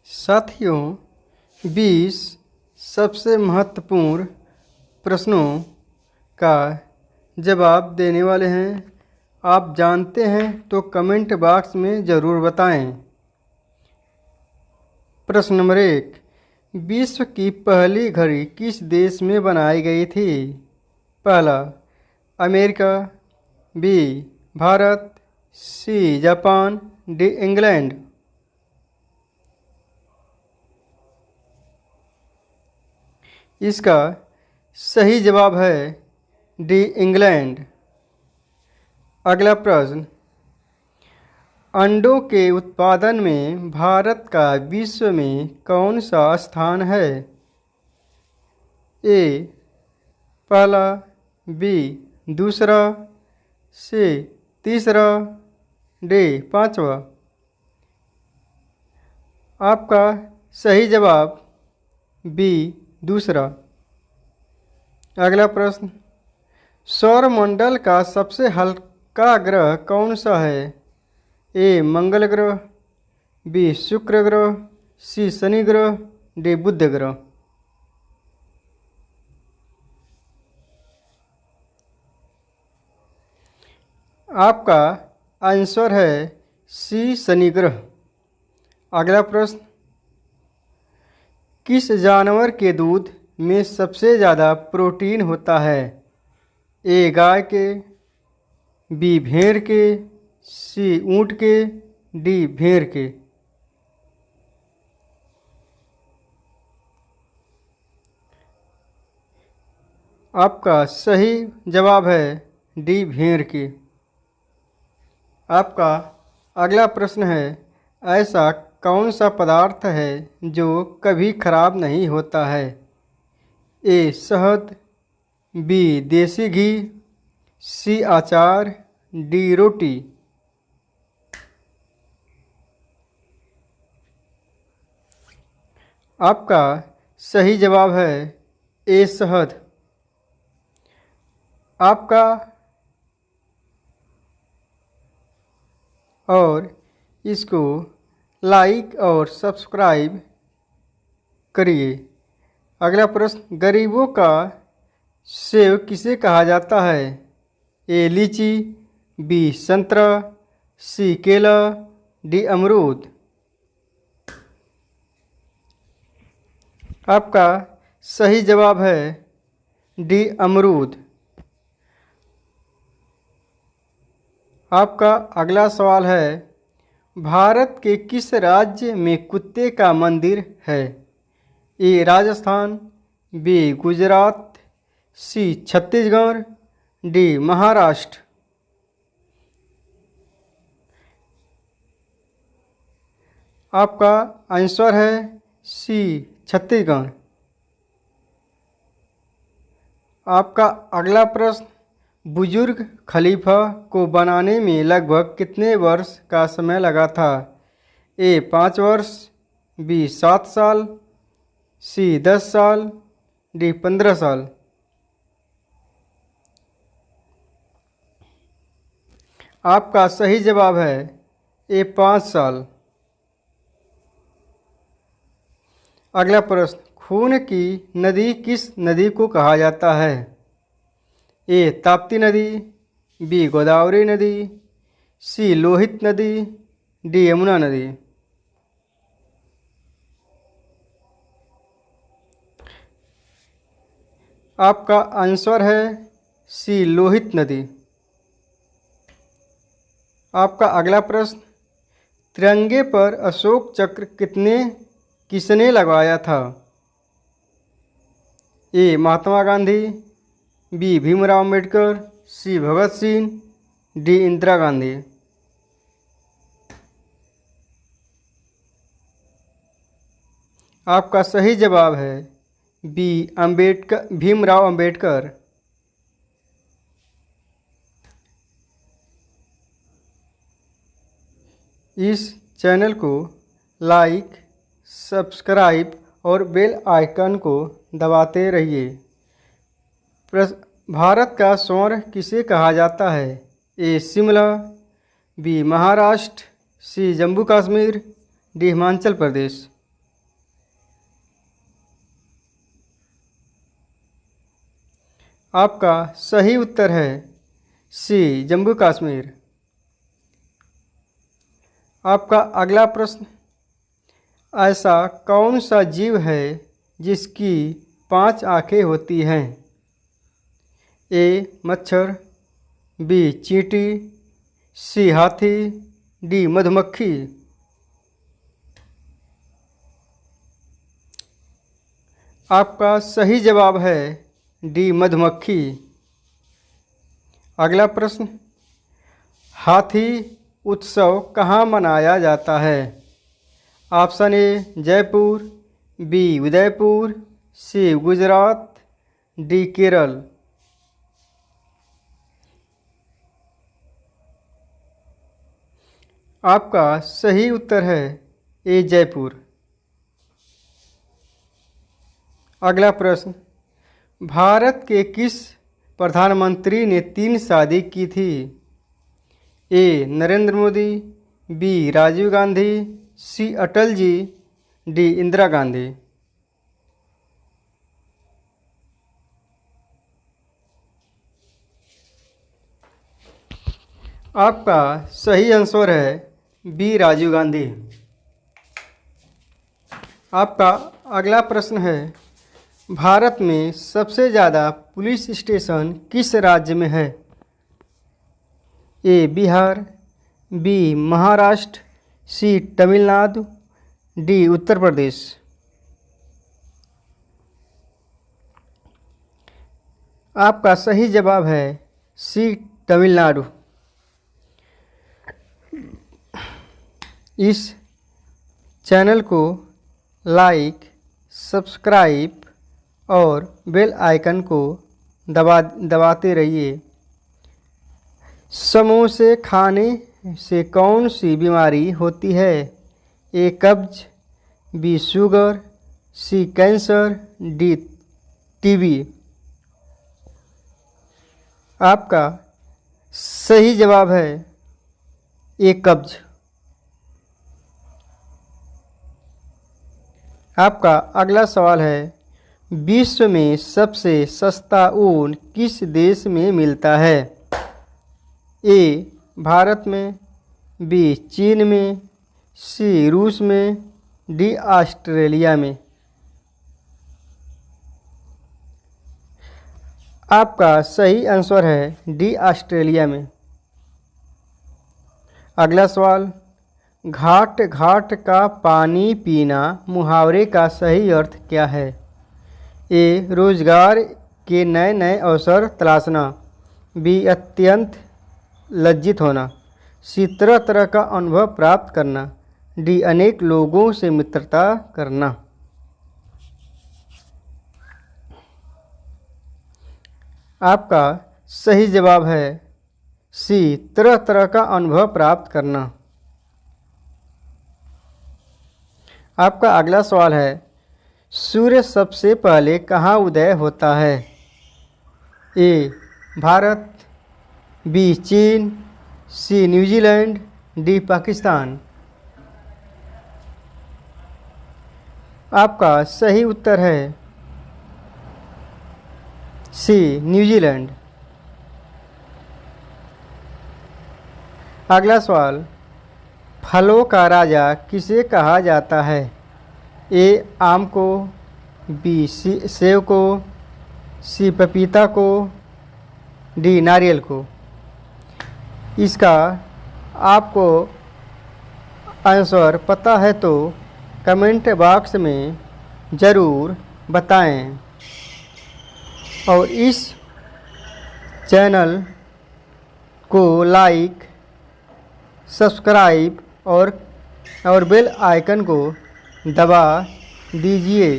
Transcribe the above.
साथियों, 20 सबसे महत्वपूर्ण प्रश्नों का जवाब देने वाले हैं। आप जानते हैं तो कमेंट बॉक्स में ज़रूर बताएं। प्रश्न नंबर 1, विश्व की पहली घड़ी किस देश में बनाई गई थी? पहला America, B Bharat, C Japan, D England. इसका सही जवाब है डी इंग्लैंड। अगला प्रश्न, अंडों के उत्पादन में भारत का विश्व में कौन सा स्थान है? ए पहला, बी दूसरा, सी तीसरा, डी पांचवा। आपका सही जवाब बी दूसरा। अगला प्रश्न, सौरमंडल का सबसे हल्का ग्रह कौन सा है? ए मंगल ग्रह, बी शुक्र ग्रह, सी शनि ग्रह, डी बुध ग्रह। आपका आंसर है सी शनि ग्रह। अगला प्रश्न, किस जानवर के दूध में सबसे ज़्यादा प्रोटीन होता है? ए गाय के, बी भेड़ के, सी ऊँट के, डी भेड़ के। आपका सही जवाब है डी भेड़ के। आपका अगला प्रश्न है, ऐसा कौन सा पदार्थ है जो कभी खराब नहीं होता है? ए शहद, बी देसी घी, सी अचार, डी रोटी। आपका सही जवाब है ए शहद। आपका और इसको लाइक और सब्सक्राइब करिए। अगला प्रश्न, गरीबों का सेव किसे कहा जाता है? ए लीची, बी संतरा, सी केला, डी अमरूद। आपका सही जवाब है डी अमरूद। आपका अगला सवाल है, भारत के किस राज्य में कुत्ते का मंदिर है? ए राजस्थान, बी गुजरात, सी छत्तीसगढ़, डी महाराष्ट्र। आपका आंसर है सी छत्तीसगढ़। आपका अगला प्रश्न, बुजुर्ग खलीफा को बनाने में लगभग कितने वर्ष का समय लगा था? ए 5 वर्ष, बी 7 साल, सी 10 साल, डी 15 साल। आपका सही जवाब है ए 5 साल। अगला प्रश्न, खून की नदी किस नदी को कहा जाता है? ए ताप्ती नदी, बी गोदावरी नदी, सी लोहित नदी, डी यमुना नदी। आपका आंसर है सी लोहित नदी। आपका अगला प्रश्न, तिरंगे पर अशोक चक्र किसने लगवाया था? ए महात्मा गांधी, बी भीमराव अम्बेडकर, सी भगत सिंह, डी इंदिरा गांधी। आपका सही जवाब है बी भीमराव अम्बेडकर। इस चैनल को लाइक, सब्सक्राइब और बेल आइकन को दबाते रहिए। भारत का स्वर्ण किसे कहा जाता है? ए शिमला, बी महाराष्ट्र, सी जम्मू कश्मीर, डी हिमाचल प्रदेश। आपका सही उत्तर है सी जम्मू कश्मीर। आपका अगला प्रश्न, ऐसा कौन सा जीव है जिसकी 5 आँखें होती हैं? ए मच्छर, बी चींटी, सी हाथी, डी मधुमक्खी। आपका सही जवाब है डी मधुमक्खी। अगला प्रश्न, हाथी उत्सव कहाँ मनाया जाता है? Option A Jaipur, B Udaipur, C Gujarat, D Kerala. आपका सही उत्तर है ए जयपुर। अगला प्रश्न, भारत के किस प्रधानमंत्री ने 3 शादी की थी? ए नरेंद्र मोदी, बी राजीव गांधी, सी अटल जी, डी इंदिरा गांधी। आपका सही आंसर है बी राजीव गांधी। आपका अगला प्रश्न है, भारत में सबसे ज़्यादा पुलिस स्टेशन किस राज्य में है? ए बिहार, बी महाराष्ट्र, सी तमिलनाडु, डी उत्तर प्रदेश। आपका सही जवाब है सी तमिलनाडु। इस चैनल को लाइक, सब्सक्राइब और बेल आइकन को दबाते रहिए। समोसे खाने से कौन सी बीमारी होती है? ए कब्ज, बी शुगर, सी कैंसर, डी टीबी। आपका सही जवाब है ए कब्ज। आपका अगला सवाल है, विश्व में सबसे सस्ता ऊन किस देश में मिलता है? ए भारत में, बी चीन में, सी रूस में, डी ऑस्ट्रेलिया में। आपका सही आंसर है डी ऑस्ट्रेलिया में। अगला सवाल, घाट घाट का पानी पीना मुहावरे का सही अर्थ क्या है? ए रोजगार के नए नए अवसर तलाशना, बी अत्यंत लज्जित होना, सी तरह तरह का अनुभव प्राप्त करना, डी अनेक लोगों से मित्रता करना। आपका सही जवाब है सी तरह तरह का अनुभव प्राप्त करना। आपका अगला सवाल है, सूर्य सबसे पहले कहाँ उदय होता है? ए भारत, बी चीन, सी न्यूजीलैंड, डी पाकिस्तान। आपका सही उत्तर है सी न्यूजीलैंड। अगला सवाल, फलों का राजा किसे कहा जाता है? ए आम को, बी सेब को, सी पपीता को, डी नारियल को। इसका आपको आंसर पता है तो कमेंट बॉक्स में ज़रूर बताएं और इस चैनल को लाइक, सब्सक्राइब और बेल आइकन को दबा दीजिए।